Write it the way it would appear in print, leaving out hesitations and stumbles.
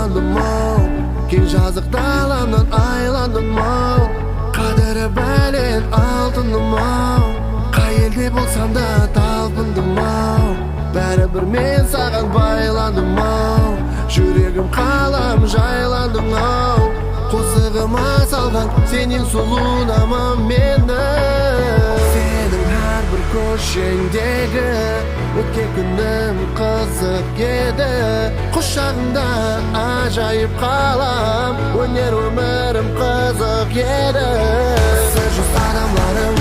aylandım-ау, кең жазық даламнан айландым-ау, қадірі бәлен алтыным-ау, қай елде болсам да талпындым-ау, бәрібір мен саған байландым-ау, жүрегім қалам жайландым-ау, қосығыма салған сенен сұлунамын мені. Сенің әрбір көшеңдегі өткен күнім қызық еді, құшағыңда ажайып қалам, өнер өмірім қызық еді. Сыр жүз адамларым